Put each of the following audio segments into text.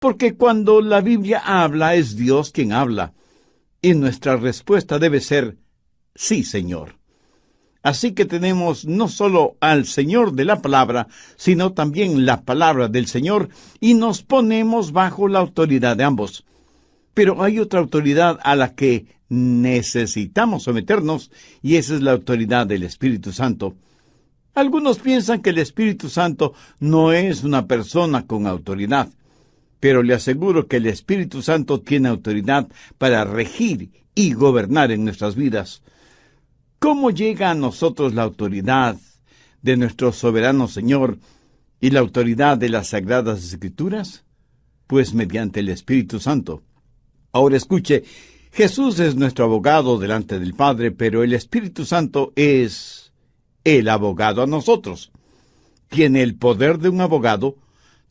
Porque cuando la Biblia habla, es Dios quien habla, y nuestra respuesta debe ser, sí, Señor. Así que tenemos no solo al Señor de la palabra, sino también la palabra del Señor, y nos ponemos bajo la autoridad de ambos. Pero hay otra autoridad a la que necesitamos someternos, y esa es la autoridad del Espíritu Santo. Algunos piensan que el Espíritu Santo no es una persona con autoridad, pero le aseguro que el Espíritu Santo tiene autoridad para regir y gobernar en nuestras vidas. ¿Cómo llega a nosotros la autoridad de nuestro soberano Señor y la autoridad de las Sagradas Escrituras? Pues mediante el Espíritu Santo. Ahora escuche, Jesús es nuestro abogado delante del Padre, pero el Espíritu Santo es el abogado a nosotros. Tiene el poder de un abogado,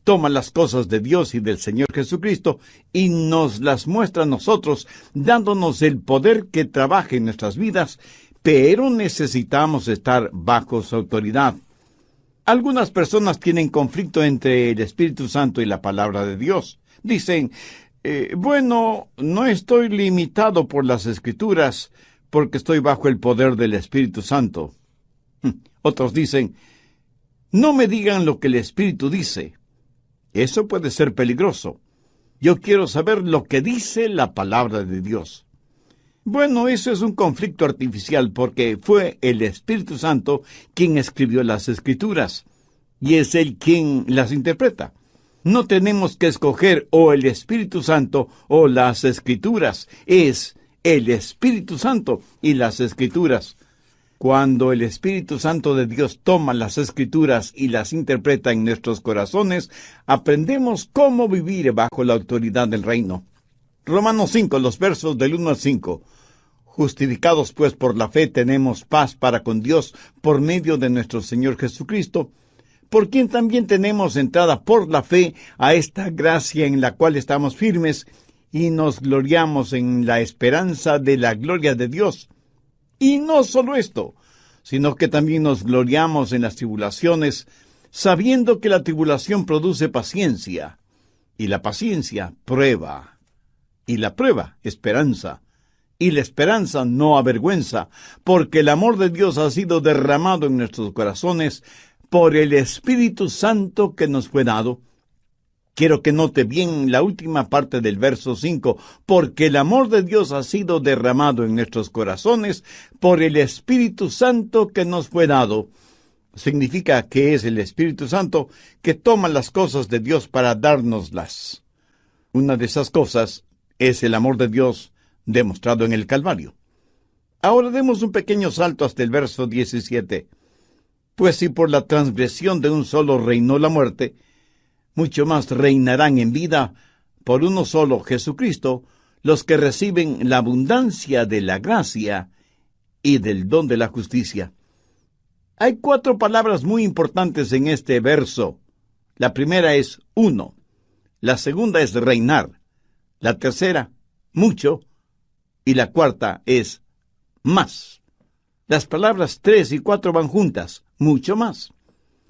toma las cosas de Dios y del Señor Jesucristo y nos las muestra a nosotros, dándonos el poder que trabaje en nuestras vidas, pero necesitamos estar bajo su autoridad. Algunas personas tienen conflicto entre el Espíritu Santo y la palabra de Dios. Dicen, bueno, no estoy limitado por las Escrituras porque estoy bajo el poder del Espíritu Santo. Otros dicen, no me digan lo que el Espíritu dice. Eso puede ser peligroso. Yo quiero saber lo que dice la palabra de Dios. Bueno, eso es un conflicto artificial porque fue el Espíritu Santo quien escribió las Escrituras y es Él quien las interpreta. No tenemos que escoger o el Espíritu Santo o las Escrituras. Es el Espíritu Santo y las Escrituras. Cuando el Espíritu Santo de Dios toma las Escrituras y las interpreta en nuestros corazones, aprendemos cómo vivir bajo la autoridad del reino. Romanos 5, los versos del 1 al 5. Justificados pues por la fe tenemos paz para con Dios por medio de nuestro Señor Jesucristo, por quien también tenemos entrada por la fe a esta gracia en la cual estamos firmes y nos gloriamos en la esperanza de la gloria de Dios. Y no solo esto, sino que también nos gloriamos en las tribulaciones, sabiendo que la tribulación produce paciencia, y la paciencia prueba, y la prueba esperanza, y la esperanza no avergüenza, porque el amor de Dios ha sido derramado en nuestros corazones por el Espíritu Santo que nos fue dado. Quiero que note bien la última parte del verso 5, porque el amor de Dios ha sido derramado en nuestros corazones por el Espíritu Santo que nos fue dado. Significa que es el Espíritu Santo que toma las cosas de Dios para dárnoslas. Una de esas cosas es el amor de Dios demostrado en el Calvario. Ahora demos un pequeño salto hasta el verso 17. Pues si por la transgresión de un solo reinó la muerte, mucho más reinarán en vida por uno solo, Jesucristo, los que reciben la abundancia de la gracia y del don de la justicia. Hay 4 palabras muy importantes en este verso. La primera es uno, la segunda es reinar, la tercera, mucho, y la cuarta es más. Las palabras 3 y 4 van juntas, mucho más.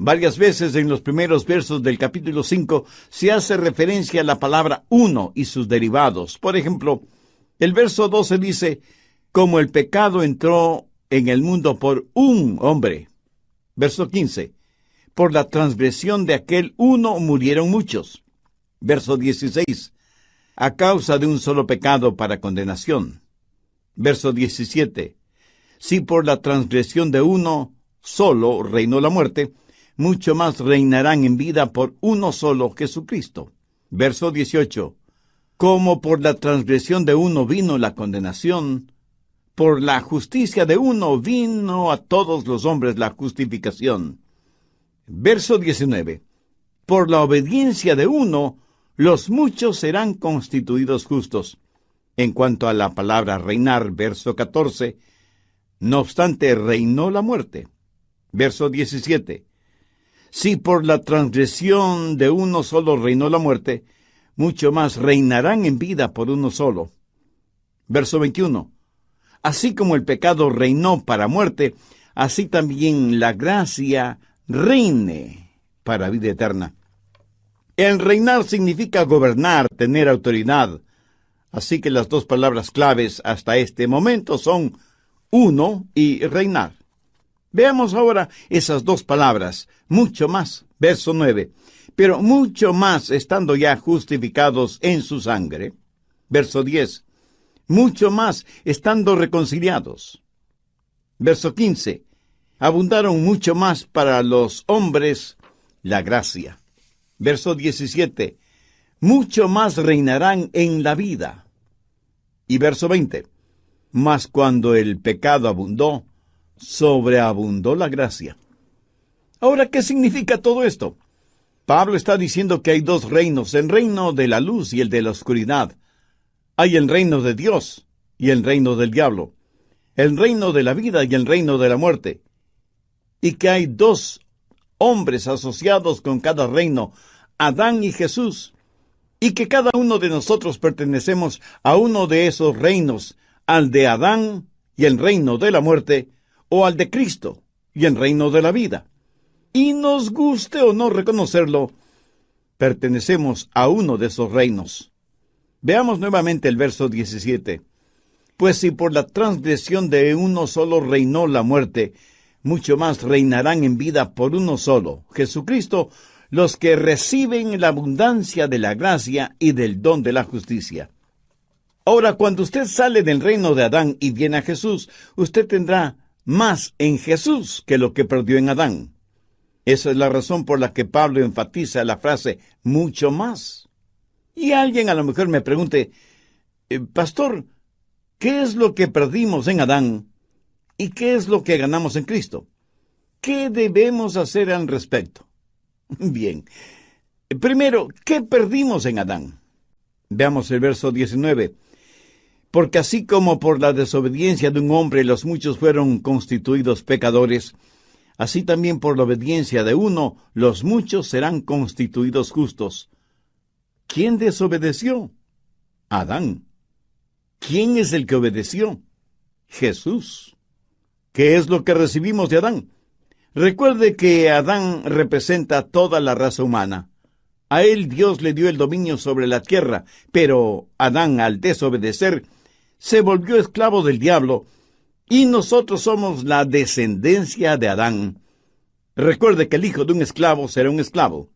Varias veces en los primeros versos del capítulo 5 se hace referencia a la palabra uno y sus derivados. Por ejemplo, el verso 12 dice, como el pecado entró en el mundo por un hombre. Verso 15, por la transgresión de aquel uno murieron muchos. Verso 16, a causa de un solo pecado para condenación. Verso 17, si por la transgresión de uno solo reinó la muerte, mucho más reinarán en vida por uno solo, Jesucristo. Verso 18. Como por la transgresión de uno vino la condenación, por la justicia de uno vino a todos los hombres la justificación. Verso 19. Por la obediencia de uno, los muchos serán constituidos justos. En cuanto a la palabra reinar, verso 14, no obstante reinó la muerte. Verso 17. Si por la transgresión de uno solo reinó la muerte, mucho más reinarán en vida por uno solo. Verso 21. Así como el pecado reinó para muerte, así también la gracia reine para vida eterna. El reinar significa gobernar, tener autoridad. Así que las dos palabras claves hasta este momento son uno y reinar. Veamos ahora esas dos palabras, mucho más, verso 9. Pero mucho más estando ya justificados en su sangre. Verso 10. Mucho más estando reconciliados. Verso 15. Abundaron mucho más para los hombres la gracia. Verso 17. Mucho más reinarán en la vida. Y verso 20. Mas cuando el pecado abundó, sobreabundó la gracia. Ahora, ¿qué significa todo esto? Pablo está diciendo que hay dos reinos, el reino de la luz y el de la oscuridad. Hay el reino de Dios y el reino del diablo, el reino de la vida y el reino de la muerte. Y que hay dos hombres asociados con cada reino, Adán y Jesús, y que cada uno de nosotros pertenecemos a uno de esos reinos, al de Adán y el reino de la muerte, o al de Cristo y el reino de la vida. Y nos guste o no reconocerlo, pertenecemos a uno de esos reinos. Veamos nuevamente el verso 17. Pues si por la transgresión de uno solo reinó la muerte, mucho más reinarán en vida por uno solo, Jesucristo, los que reciben la abundancia de la gracia y del don de la justicia. Ahora, cuando usted sale del reino de Adán y viene a Jesús, usted tendrá más en Jesús que lo que perdió en Adán. Esa es la razón por la que Pablo enfatiza la frase mucho más. Y alguien a lo mejor me pregunte, Pastor, ¿qué es lo que perdimos en Adán y qué es lo que ganamos en Cristo? ¿Qué debemos hacer al respecto? Bien, primero, ¿qué perdimos en Adán? Veamos el verso 19. Porque así como por la desobediencia de un hombre los muchos fueron constituidos pecadores, así también por la obediencia de uno los muchos serán constituidos justos. ¿Quién desobedeció? Adán. ¿Quién es el que obedeció? Jesús. ¿Qué es lo que recibimos de Adán? Recuerde que Adán representa toda la raza humana. A él Dios le dio el dominio sobre la tierra, pero Adán, al desobedecer, se volvió esclavo del diablo, y nosotros somos la descendencia de Adán. Recuerde que el hijo de un esclavo será un esclavo,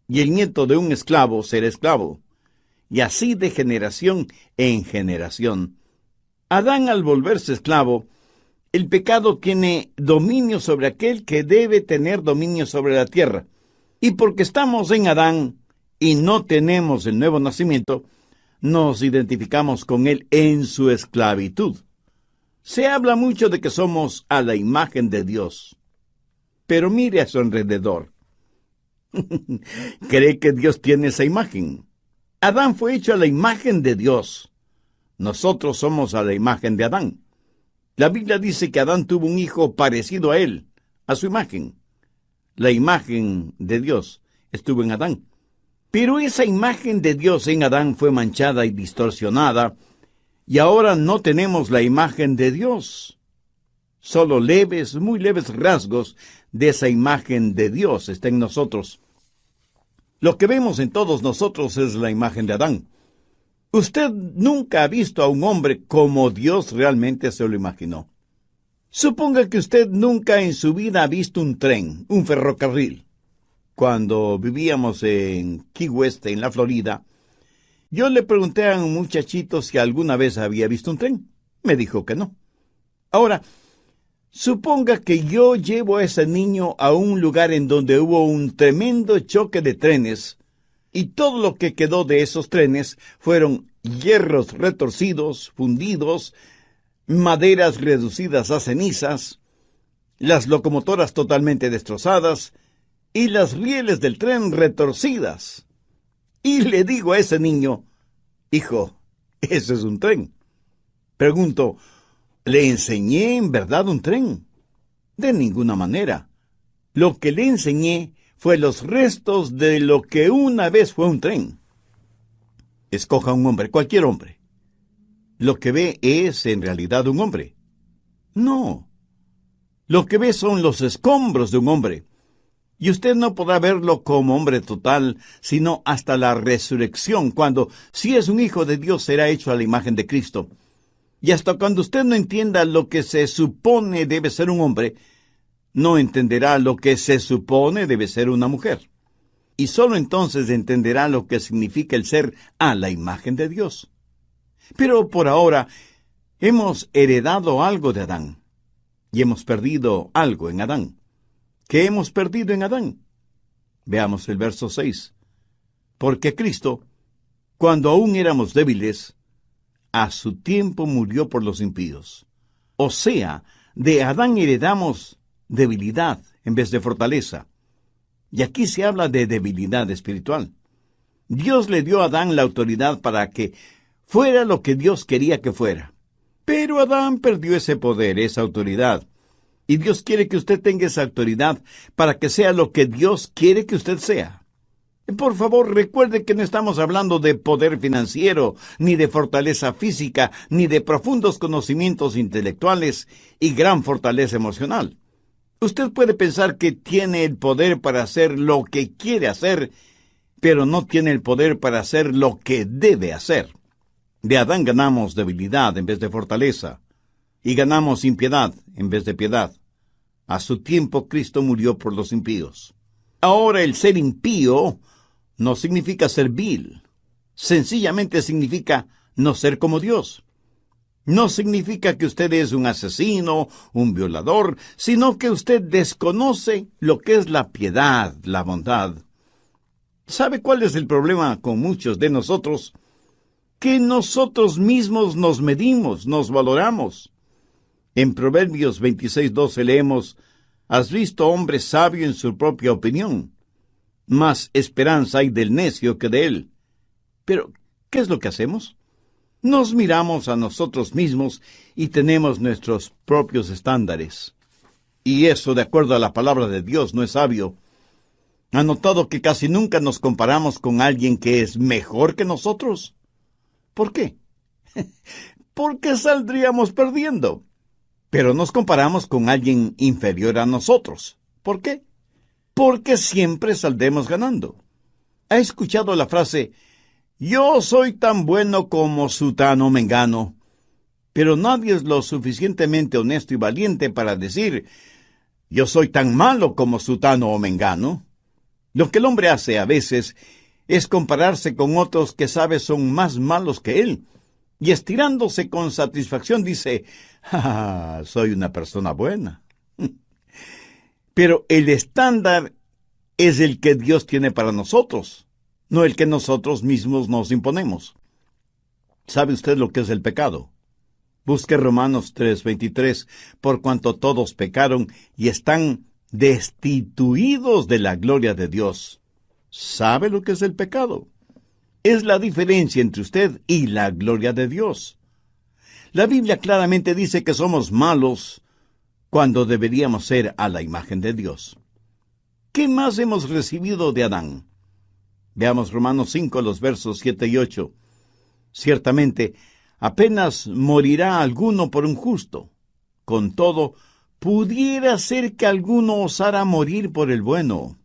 y el nieto de un esclavo será esclavo, y así de generación en generación. Adán, al volverse esclavo, el pecado tiene dominio sobre aquel que debe tener dominio sobre la tierra. Y porque estamos en Adán y no tenemos el nuevo nacimiento, nos identificamos con él en su esclavitud. Se habla mucho de que somos a la imagen de Dios. Pero mire a su alrededor. ¿Cree que Dios tiene esa imagen? Adán fue hecho a la imagen de Dios. Nosotros somos a la imagen de Adán. La Biblia dice que Adán tuvo un hijo parecido a él, a su imagen. La imagen de Dios estuvo en Adán. Pero esa imagen de Dios en Adán fue manchada y distorsionada, y ahora no tenemos la imagen de Dios. Solo leves, muy leves rasgos de esa imagen de Dios está en nosotros. Lo que vemos en todos nosotros es la imagen de Adán. Usted nunca ha visto a un hombre como Dios realmente se lo imaginó. Suponga que usted nunca en su vida ha visto un tren, un ferrocarril. Cuando vivíamos en Key West, en la Florida, yo le pregunté a un muchachito si alguna vez había visto un tren. Me dijo que no. Ahora, suponga que yo llevo a ese niño a un lugar en donde hubo un tremendo choque de trenes, y todo lo que quedó de esos trenes fueron hierros retorcidos, fundidos, maderas reducidas a cenizas, las locomotoras totalmente destrozadas y las rieles del tren retorcidas. Y le digo a ese niño, hijo, ese es un tren. Pregunto, ¿le enseñé en verdad un tren? De ninguna manera. Lo que le enseñé fue los restos de lo que una vez fue un tren. Escoja un hombre, cualquier hombre. ¿Lo que ve es en realidad un hombre? No. Lo que ve son los escombros de un hombre. Y usted no podrá verlo como hombre total, sino hasta la resurrección, cuando, si es un hijo de Dios, será hecho a la imagen de Cristo. Y hasta cuando usted no entienda lo que se supone debe ser un hombre, no entenderá lo que se supone debe ser una mujer. Y solo entonces entenderá lo que significa el ser a la imagen de Dios. Pero por ahora, hemos heredado algo de Adán, y hemos perdido algo en Adán. ¿Qué hemos perdido en Adán? Veamos el verso 6. Porque Cristo, cuando aún éramos débiles, a su tiempo murió por los impíos. O sea, de Adán heredamos debilidad en vez de fortaleza. Y aquí se habla de debilidad espiritual. Dios le dio a Adán la autoridad para que fuera lo que Dios quería que fuera. Pero Adán perdió ese poder, esa autoridad. Y Dios quiere que usted tenga esa autoridad para que sea lo que Dios quiere que usted sea. Por favor, recuerde que no estamos hablando de poder financiero, ni de fortaleza física, ni de profundos conocimientos intelectuales y gran fortaleza emocional. Usted puede pensar que tiene el poder para hacer lo que quiere hacer, pero no tiene el poder para hacer lo que debe hacer. De Adán ganamos debilidad en vez de fortaleza, y ganamos impiedad en vez de piedad. A su tiempo Cristo murió por los impíos. Ahora el ser impío no significa ser vil. Sencillamente significa no ser como Dios. No significa que usted es un asesino, un violador, sino que usted desconoce lo que es la piedad, la bondad. ¿Sabe cuál es el problema con muchos de nosotros? Que nosotros mismos nos medimos, nos valoramos. En Proverbios 26:12 leemos, «Has visto hombre sabio en su propia opinión, más esperanza hay del necio que de él». Pero, ¿qué es lo que hacemos? Nos miramos a nosotros mismos y tenemos nuestros propios estándares. Y eso, de acuerdo a la palabra de Dios, no es sabio. ¿Ha notado que casi nunca nos comparamos con alguien que es mejor que nosotros? ¿Por qué? Porque saldríamos perdiendo. Pero nos comparamos con alguien inferior a nosotros. ¿Por qué? Porque siempre saldremos ganando. ¿Ha escuchado la frase, yo soy tan bueno como sutano mengano? Pero nadie es lo suficientemente honesto y valiente para decir, yo soy tan malo como sutano o mengano. Lo que el hombre hace a veces es compararse con otros que sabe son más malos que él, y estirándose con satisfacción dice, soy una persona buena. Pero el estándar es el que Dios tiene para nosotros, no el que nosotros mismos nos imponemos. ¿Sabe usted lo que es el pecado? Busque Romanos 3:23, por cuanto todos pecaron y están destituidos de la gloria de Dios. ¿Sabe lo que es el pecado? Es la diferencia entre usted y la gloria de Dios. La Biblia claramente dice que somos malos cuando deberíamos ser a la imagen de Dios. ¿Qué más hemos recibido de Adán? Veamos Romanos 5, los versos 7 y 8. Ciertamente, apenas morirá alguno por un justo. Con todo, pudiera ser que alguno osara morir por el bueno.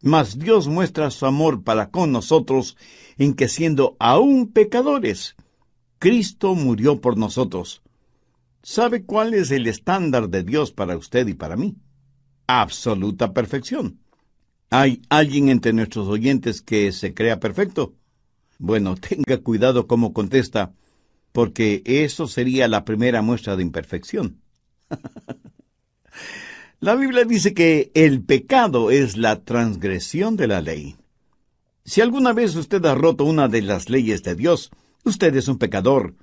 Mas Dios muestra su amor para con nosotros en que siendo aún pecadores, Cristo murió por nosotros. ¿Sabe cuál es el estándar de Dios para usted y para mí? Absoluta perfección. ¿Hay alguien entre nuestros oyentes que se crea perfecto? Bueno, tenga cuidado cómo contesta, porque eso sería la primera muestra de imperfección. La Biblia dice que el pecado es la transgresión de la ley. Si alguna vez usted ha roto una de las leyes de Dios, usted es un pecador,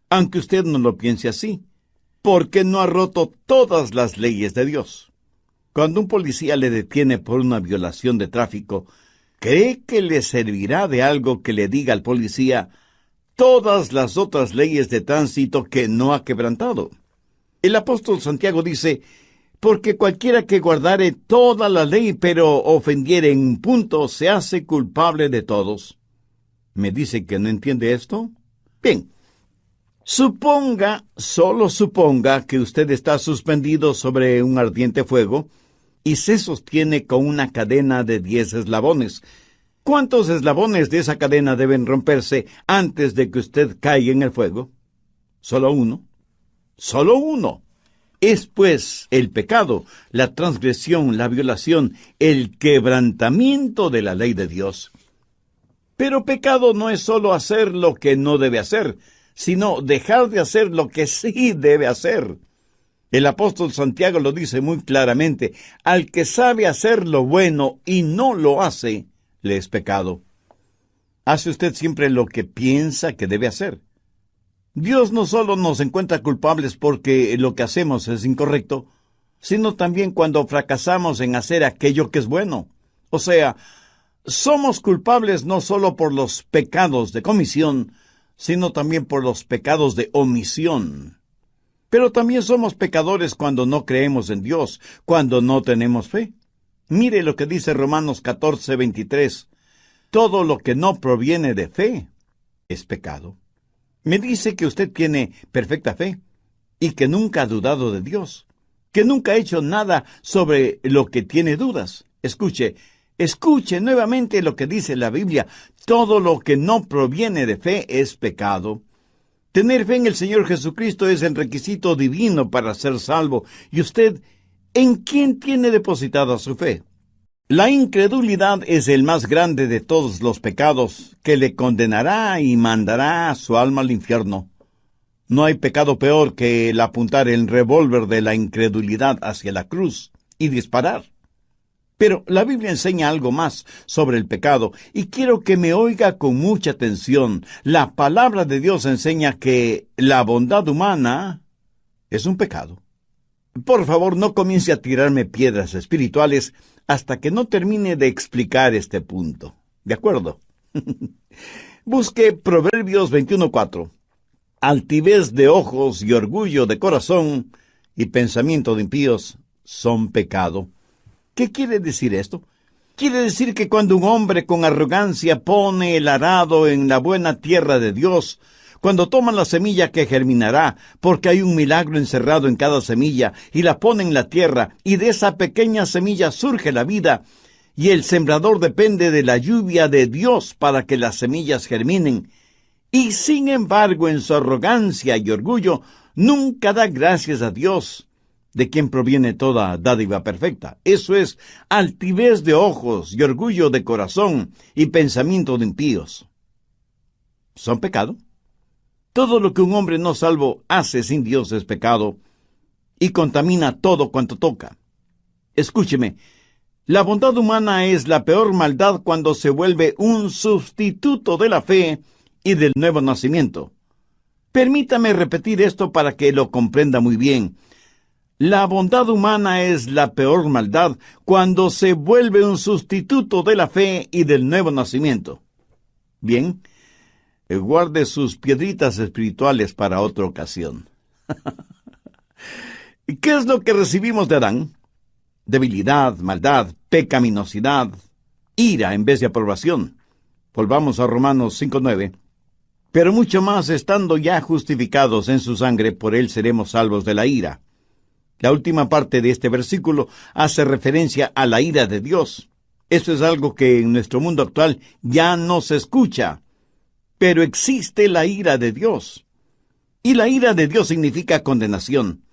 aunque usted no lo piense así, porque no ha roto todas las leyes de Dios. Cuando un policía le detiene por una violación de tráfico, ¿cree que le servirá de algo que le diga al policía todas las otras leyes de tránsito que no ha quebrantado? El apóstol Santiago dice, porque cualquiera que guardare toda la ley, pero ofendiere en un punto, se hace culpable de todos. ¿Me dice que no entiende esto? Bien, solo suponga que usted está suspendido sobre un ardiente fuego y se sostiene con una cadena de 10 eslabones. ¿Cuántos eslabones de esa cadena deben romperse antes de que usted caiga en el fuego? ¿Solo uno? ¡Solo uno! Es pues el pecado, la transgresión, la violación, el quebrantamiento de la ley de Dios. Pero pecado no es solo hacer lo que no debe hacer, sino dejar de hacer lo que sí debe hacer. El apóstol Santiago lo dice muy claramente: al que sabe hacer lo bueno y no lo hace, le es pecado. ¿Hace usted siempre lo que piensa que debe hacer? Dios no solo nos encuentra culpables porque lo que hacemos es incorrecto, sino también cuando fracasamos en hacer aquello que es bueno. O sea, somos culpables no solo por los pecados de comisión, sino también por los pecados de omisión. Pero también somos pecadores cuando no creemos en Dios, cuando no tenemos fe. Mire lo que dice Romanos 14:23. Todo lo que no proviene de fe es pecado. Me dice que usted tiene perfecta fe y que nunca ha dudado de Dios, que nunca ha hecho nada sobre lo que tiene dudas. Escuche nuevamente lo que dice la Biblia: todo lo que no proviene de fe es pecado. Tener fe en el Señor Jesucristo es el requisito divino para ser salvo. ¿Y usted en quién tiene depositada su fe? La incredulidad es el más grande de todos los pecados, que le condenará y mandará a su alma al infierno. No hay pecado peor que el apuntar el revólver de la incredulidad hacia la cruz y disparar. Pero la Biblia enseña algo más sobre el pecado, y quiero que me oiga con mucha atención. La palabra de Dios enseña que la bondad humana es un pecado. Por favor, no comience a tirarme piedras espirituales hasta que no termine de explicar este punto. ¿De acuerdo? Busque Proverbios 21:4. Altivez de ojos y orgullo de corazón y pensamiento de impíos son pecado. ¿Qué quiere decir esto? Quiere decir que cuando un hombre con arrogancia pone el arado en la buena tierra de Dios, cuando toma la semilla que germinará, porque hay un milagro encerrado en cada semilla, y la pone en la tierra, y de esa pequeña semilla surge la vida, y el sembrador depende de la lluvia de Dios para que las semillas germinen, y sin embargo en su arrogancia y orgullo nunca da gracias a Dios, de quien proviene toda dádiva perfecta. Eso es altivez de ojos y orgullo de corazón y pensamiento de impíos. ¿Son pecado? Todo lo que un hombre no salvo hace sin Dios es pecado y contamina todo cuanto toca. Escúcheme, la bondad humana es la peor maldad cuando se vuelve un sustituto de la fe y del nuevo nacimiento. Permítame repetir esto para que lo comprenda muy bien. La bondad humana es la peor maldad cuando se vuelve un sustituto de la fe y del nuevo nacimiento. Bien, guarde sus piedritas espirituales para otra ocasión. ¿Qué es lo que recibimos de Adán? Debilidad, maldad, pecaminosidad, ira en vez de aprobación. Volvamos a Romanos 5:9. Pero mucho más, estando ya justificados en su sangre, por él seremos salvos de la ira. La última parte de este versículo hace referencia a la ira de Dios. Eso es algo que en nuestro mundo actual ya no se escucha. Pero existe la ira de Dios. Y la ira de Dios significa condenación.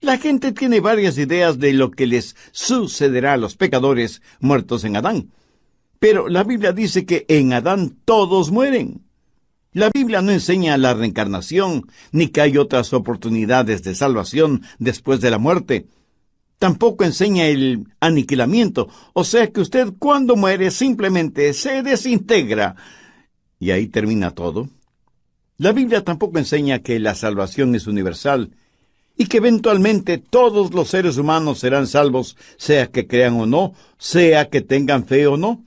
La gente tiene varias ideas de lo que les sucederá a los pecadores muertos en Adán. Pero la Biblia dice que en Adán todos mueren. La Biblia no enseña la reencarnación, ni que hay otras oportunidades de salvación después de la muerte. Tampoco enseña el aniquilamiento, o sea que usted cuando muere simplemente se desintegra. Y ahí termina todo. La Biblia tampoco enseña que la salvación es universal y que eventualmente todos los seres humanos serán salvos, sea que crean o no, sea que tengan fe o no.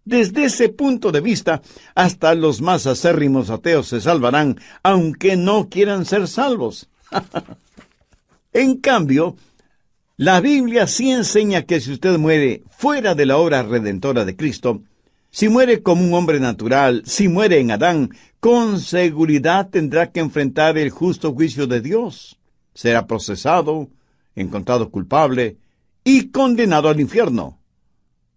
Desde ese punto de vista, hasta los más acérrimos ateos se salvarán, aunque no quieran ser salvos. En cambio, la Biblia sí enseña que si usted muere fuera de la obra redentora de Cristo, si muere como un hombre natural, si muere en Adán, con seguridad tendrá que enfrentar el justo juicio de Dios. Será procesado, encontrado culpable y condenado al infierno.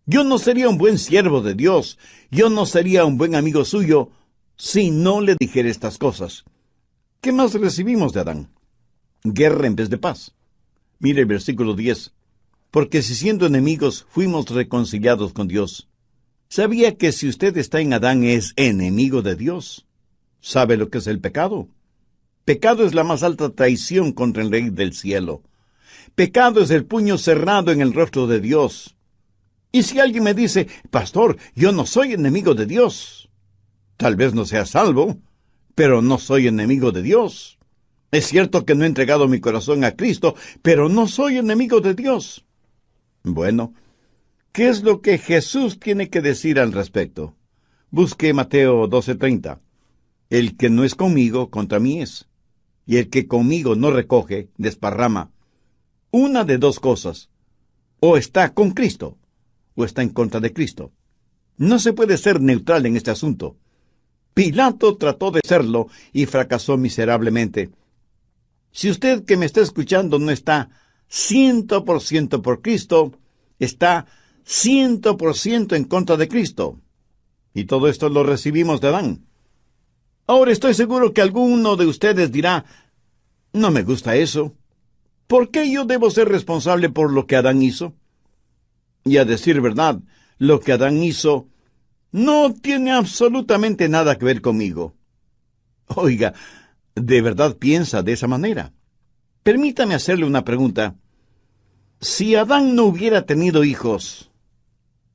Yo no sería un buen siervo de Dios, yo no sería un buen amigo suyo, si no le dijera estas cosas. ¿Qué más recibimos de Adán? Guerra en vez de paz. Mire el versículo 10. Porque si siendo enemigos fuimos reconciliados con Dios. ¿Sabía que si usted está en Adán es enemigo de Dios? ¿Sabe lo que es el pecado? Pecado es la más alta traición contra el Rey del cielo. Pecado es el puño cerrado en el rostro de Dios. Y si alguien me dice, pastor, yo no soy enemigo de Dios. Tal vez no sea salvo, pero no soy enemigo de Dios. Es cierto que no he entregado mi corazón a Cristo, pero no soy enemigo de Dios. Bueno, ¿qué es lo que Jesús tiene que decir al respecto? Busque Mateo 12:30. El que no es conmigo, contra mí es. Y el que conmigo no recoge, desparrama. Una de dos cosas. O está con Cristo, o está en contra de Cristo. No se puede ser neutral en este asunto. Pilato trató de serlo y fracasó miserablemente. Si usted que me está escuchando no está 100% por Cristo, está 100% en contra de Cristo. Y todo esto lo recibimos de Adán. Ahora estoy seguro que alguno de ustedes dirá, no me gusta eso. ¿Por qué yo debo ser responsable por lo que Adán hizo? Y a decir verdad, lo que Adán hizo no tiene absolutamente nada que ver conmigo. Oiga, ¿de verdad piensa de esa manera? Permítame hacerle una pregunta. Si Adán no hubiera tenido hijos,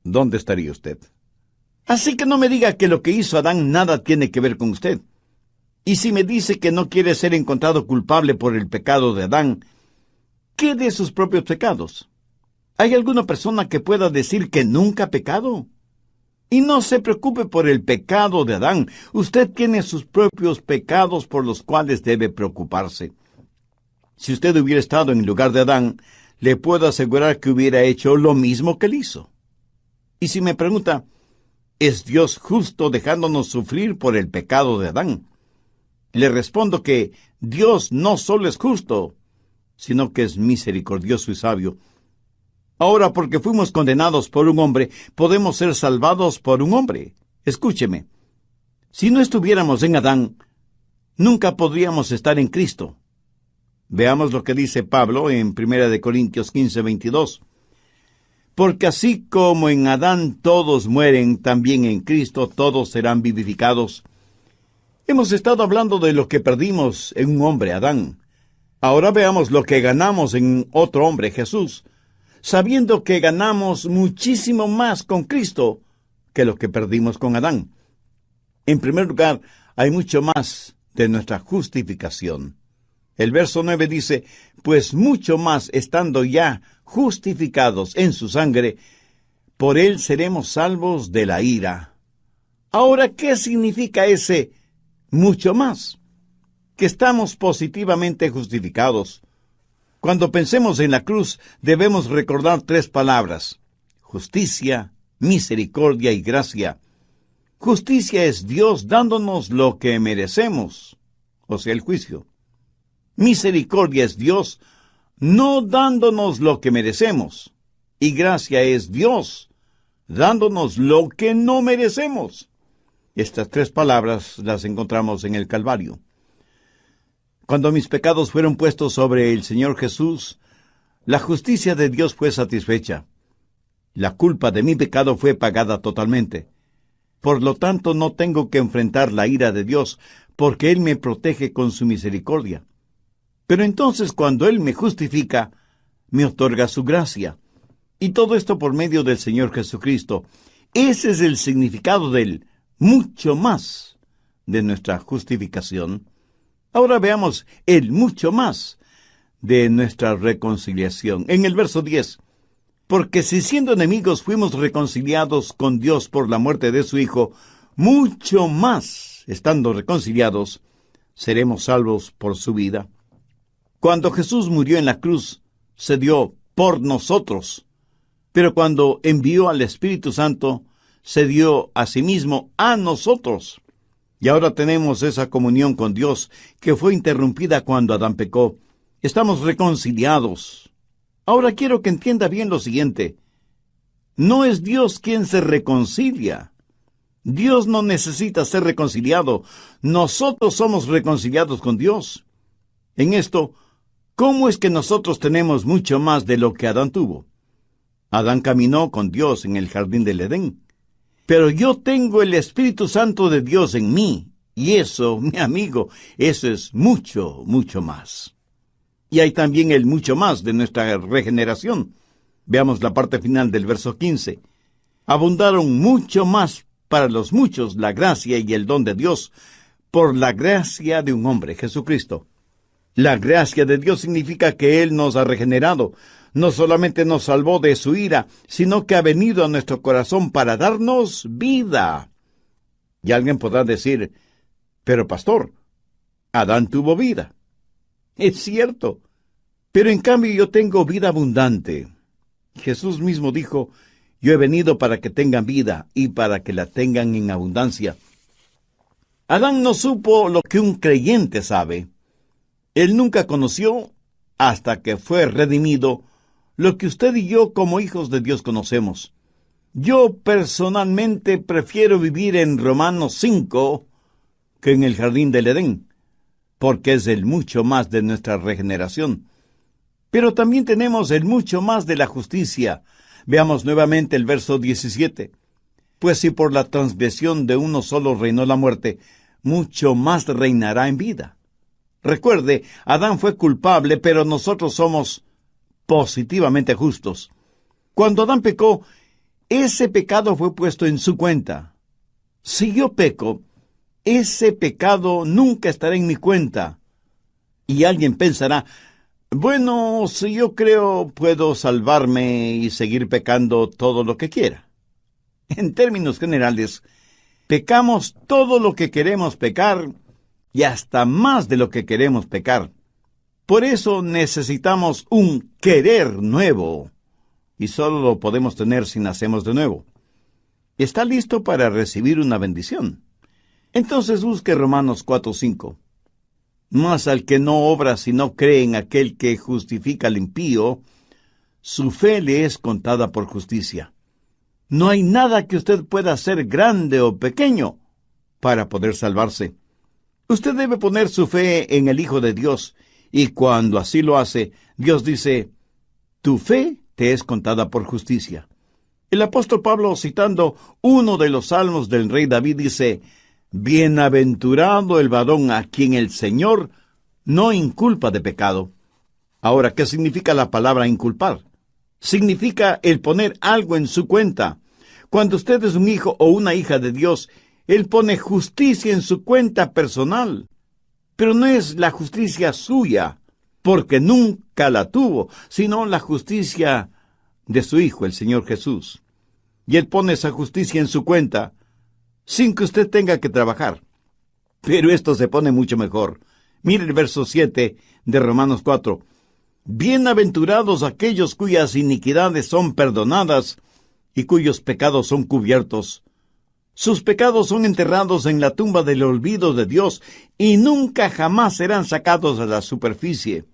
¿dónde estaría usted? Así que no me diga que lo que hizo Adán nada tiene que ver con usted. Y si me dice que no quiere ser encontrado culpable por el pecado de Adán, ¿qué de sus propios pecados? ¿Hay alguna persona que pueda decir que nunca ha pecado? Y no se preocupe por el pecado de Adán. Usted tiene sus propios pecados por los cuales debe preocuparse. Si usted hubiera estado en el lugar de Adán, le puedo asegurar que hubiera hecho lo mismo que él hizo. Y si me pregunta, ¿es Dios justo dejándonos sufrir por el pecado de Adán? Le respondo que Dios no solo es justo, sino que es misericordioso y sabio. Ahora, porque fuimos condenados por un hombre, podemos ser salvados por un hombre. Escúcheme. Si no estuviéramos en Adán, nunca podríamos estar en Cristo. Veamos lo que dice Pablo en 1 Corintios 15:22. Porque así como en Adán todos mueren, también en Cristo todos serán vivificados. Hemos estado hablando de lo que perdimos en un hombre, Adán. Ahora veamos lo que ganamos en otro hombre, Jesús, sabiendo que ganamos muchísimo más con Cristo que lo que perdimos con Adán. En primer lugar, hay mucho más de nuestra justificación. El verso 9 dice, pues mucho más estando ya justificados en su sangre, por él seremos salvos de la ira. Ahora, ¿qué significa ese mucho más? Que estamos positivamente justificados. Cuando pensemos en la cruz, debemos recordar tres palabras: justicia, misericordia y gracia. Justicia es Dios dándonos lo que merecemos, o sea, el juicio. Misericordia es Dios no dándonos lo que merecemos. Y gracia es Dios dándonos lo que no merecemos. Estas tres palabras las encontramos en el Calvario. Cuando mis pecados fueron puestos sobre el Señor Jesús, la justicia de Dios fue satisfecha. La culpa de mi pecado fue pagada totalmente. Por lo tanto, no tengo que enfrentar la ira de Dios, porque Él me protege con su misericordia. Pero entonces, cuando Él me justifica, me otorga su gracia. Y todo esto por medio del Señor Jesucristo. Ese es el significado del mucho más de nuestra justificación. Ahora veamos el mucho más de nuestra reconciliación. En el verso 10, porque si siendo enemigos fuimos reconciliados con Dios por la muerte de su Hijo, mucho más, estando reconciliados, seremos salvos por su vida. Cuando Jesús murió en la cruz, se dio por nosotros. Pero cuando envió al Espíritu Santo, se dio a sí mismo a nosotros. Y ahora tenemos esa comunión con Dios que fue interrumpida cuando Adán pecó. Estamos reconciliados. Ahora quiero que entienda bien lo siguiente. No es Dios quien se reconcilia. Dios no necesita ser reconciliado. Nosotros somos reconciliados con Dios. En esto, ¿cómo es que nosotros tenemos mucho más de lo que Adán tuvo? Adán caminó con Dios en el jardín del Edén. Pero yo tengo el Espíritu Santo de Dios en mí. Y eso, mi amigo, eso es mucho, mucho más. Y hay también el mucho más de nuestra regeneración. Veamos la parte final del verso 15. Abundaron mucho más para los muchos la gracia y el don de Dios, por la gracia de un hombre, Jesucristo. La gracia de Dios significa que Él nos ha regenerado. No solamente nos salvó de su ira, sino que ha venido a nuestro corazón para darnos vida. Y alguien podrá decir, pero pastor, Adán tuvo vida. Es cierto, pero en cambio yo tengo vida abundante. Jesús mismo dijo, yo he venido para que tengan vida y para que la tengan en abundancia. Adán no supo lo que un creyente sabe. Él nunca conoció, hasta que fue redimido, lo que usted y yo como hijos de Dios conocemos. Yo personalmente prefiero vivir en Romanos 5 que en el jardín del Edén, porque es el mucho más de nuestra regeneración. Pero también tenemos el mucho más de la justicia. Veamos nuevamente el verso 17. Pues si por la transgresión de uno solo reinó la muerte, mucho más reinará en vida. Recuerde, Adán fue culpable, pero nosotros somos positivamente justos. Cuando Adán pecó, ese pecado fue puesto en su cuenta. Si yo peco, ese pecado nunca estará en mi cuenta. Y alguien pensará, bueno, si yo creo, puedo salvarme y seguir pecando todo lo que quiera. En términos generales, pecamos todo lo que queremos pecar y hasta más de lo que queremos pecar. Por eso necesitamos un querer nuevo, y solo lo podemos tener si nacemos de nuevo. ¿Está listo para recibir una bendición? Entonces busque Romanos 4:5. Mas al que no obra sino cree en aquel que justifica al impío, su fe le es contada por justicia. No hay nada que usted pueda hacer grande o pequeño para poder salvarse. Usted debe poner su fe en el Hijo de Dios, y cuando así lo hace, Dios dice, tu fe te es contada por justicia. El apóstol Pablo, citando uno de los salmos del rey David, dice, bienaventurado el varón a quien el Señor no inculpa de pecado. Ahora, ¿qué significa la palabra inculpar? Significa el poner algo en su cuenta. Cuando usted es un hijo o una hija de Dios, Él pone justicia en su cuenta personal. Pero no es la justicia suya, porque nunca la tuvo, sino la justicia de su Hijo, el Señor Jesús. Y Él pone esa justicia en su cuenta, sin que usted tenga que trabajar. Pero esto se pone mucho mejor. Mire el verso 7 de Romanos 4. Bienaventurados aquellos cuyas iniquidades son perdonadas y cuyos pecados son cubiertos. Sus pecados son enterrados en la tumba del olvido de Dios y nunca jamás serán sacados a la superficie.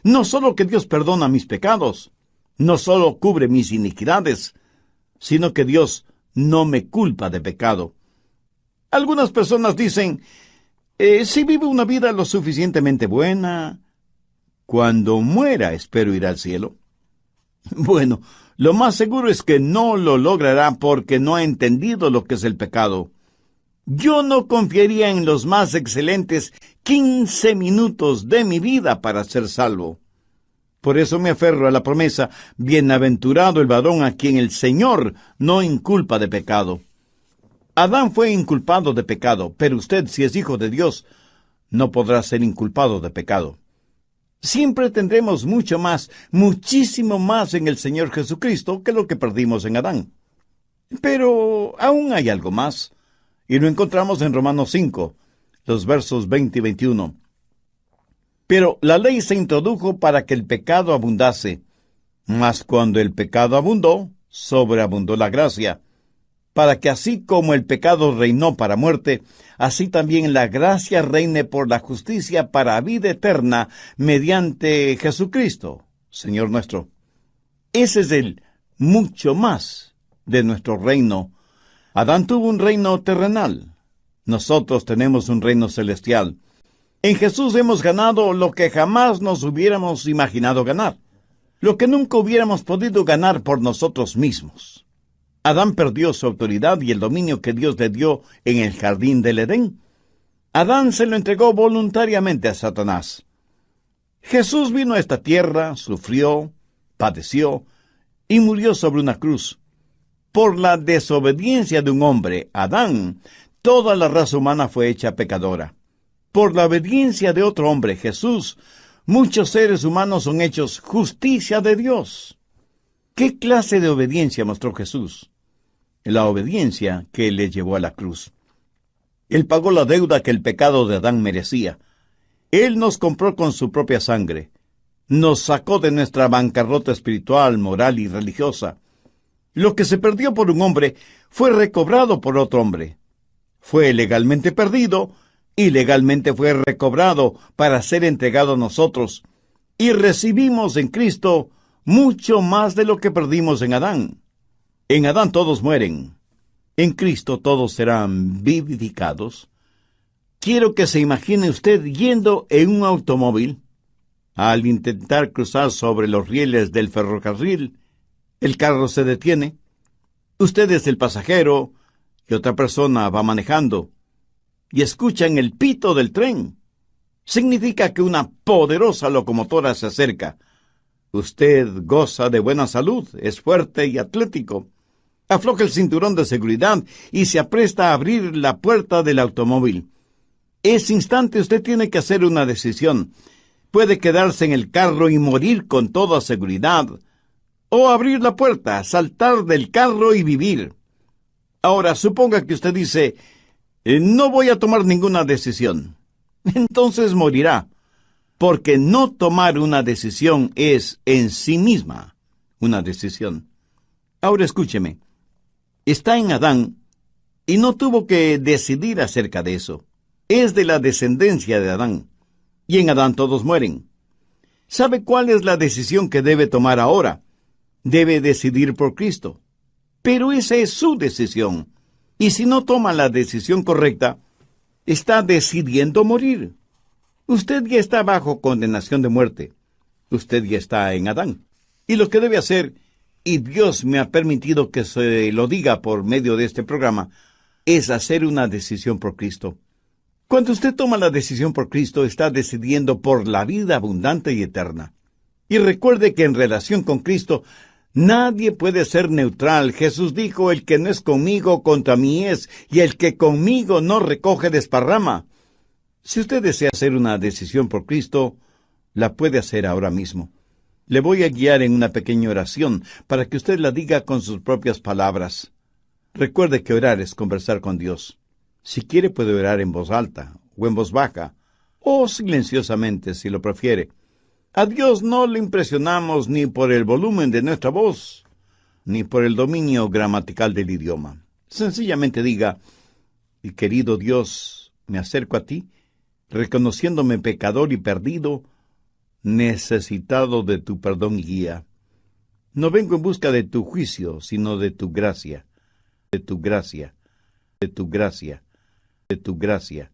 No solo que Dios perdona mis pecados, no solo cubre mis iniquidades, sino que Dios no me culpa de pecado. Algunas personas dicen, si vivo una vida lo suficientemente buena, cuando muera espero ir al cielo. Bueno, lo más seguro es que no lo logrará porque no ha entendido lo que es el pecado. Yo no confiaría en los más excelentes 15 minutos de mi vida para ser salvo. Por eso me aferro a la promesa, bienaventurado el varón a quien el Señor no inculpa de pecado. Adán fue inculpado de pecado, pero usted, si es hijo de Dios, no podrá ser inculpado de pecado. Siempre tendremos mucho más, muchísimo más en el Señor Jesucristo que lo que perdimos en Adán. Pero aún hay algo más, y lo encontramos en Romanos 5, los versos 20 y 21. Pero la ley se introdujo para que el pecado abundase, mas cuando el pecado abundó, sobreabundó la gracia, para que así como el pecado reinó para muerte, así también la gracia reine por la justicia para vida eterna mediante Jesucristo, Señor nuestro. Ese es el mucho más de nuestro reino. Adán tuvo un reino terrenal. Nosotros tenemos un reino celestial. En Jesús hemos ganado lo que jamás nos hubiéramos imaginado ganar, lo que nunca hubiéramos podido ganar por nosotros mismos. Adán perdió su autoridad y el dominio que Dios le dio en el jardín del Edén. Adán se lo entregó voluntariamente a Satanás. Jesús vino a esta tierra, sufrió, padeció y murió sobre una cruz. Por la desobediencia de un hombre, Adán, toda la raza humana fue hecha pecadora. Por la obediencia de otro hombre, Jesús, muchos seres humanos son hechos justicia de Dios. ¿Qué clase de obediencia mostró Jesús? La obediencia que le llevó a la cruz. Él pagó la deuda que el pecado de Adán merecía. Él nos compró con su propia sangre. Nos sacó de nuestra bancarrota espiritual, moral y religiosa. Lo que se perdió por un hombre fue recobrado por otro hombre. Fue legalmente perdido y legalmente fue recobrado para ser entregado a nosotros. Y recibimos en Cristo mucho más de lo que perdimos en Adán. En Adán todos mueren. En Cristo todos serán vivificados. Quiero que se imagine usted yendo en un automóvil. Al intentar cruzar sobre los rieles del ferrocarril, el carro se detiene. Usted es el pasajero y otra persona va manejando. Y escuchan el pito del tren. Significa que una poderosa locomotora se acerca. Usted goza de buena salud, es fuerte y atlético. Afloja el cinturón de seguridad y se apresta a abrir la puerta del automóvil. Ese instante usted tiene que hacer una decisión. Puede quedarse en el carro y morir con toda seguridad, o abrir la puerta, saltar del carro y vivir. Ahora, suponga que usted dice, no voy a tomar ninguna decisión. Entonces morirá, porque no tomar una decisión es en sí misma una decisión. Ahora escúcheme. Está en Adán y no tuvo que decidir acerca de eso. Es de la descendencia de Adán. Y en Adán todos mueren. ¿Sabe cuál es la decisión que debe tomar ahora? Debe decidir por Cristo. Pero esa es su decisión. Y si no toma la decisión correcta, está decidiendo morir. Usted ya está bajo condenación de muerte. Usted ya está en Adán. Y lo que debe hacer, y Dios me ha permitido que se lo diga por medio de este programa, es hacer una decisión por Cristo. Cuando usted toma la decisión por Cristo, está decidiendo por la vida abundante y eterna. Y recuerde que en relación con Cristo, nadie puede ser neutral. Jesús dijo, el que no es conmigo, contra mí es, y el que conmigo no recoge, desparrama. Si usted desea hacer una decisión por Cristo, la puede hacer ahora mismo. Le voy a guiar en una pequeña oración para que usted la diga con sus propias palabras. Recuerde que orar es conversar con Dios. Si quiere puede orar en voz alta o en voz baja, o silenciosamente si lo prefiere. A Dios no le impresionamos ni por el volumen de nuestra voz, ni por el dominio gramatical del idioma. Sencillamente diga, querido Dios, me acerco a ti, reconociéndome pecador y perdido, necesitado de tu perdón y guía. No vengo en busca de tu juicio, sino de tu gracia, de tu gracia, de tu gracia, de tu gracia.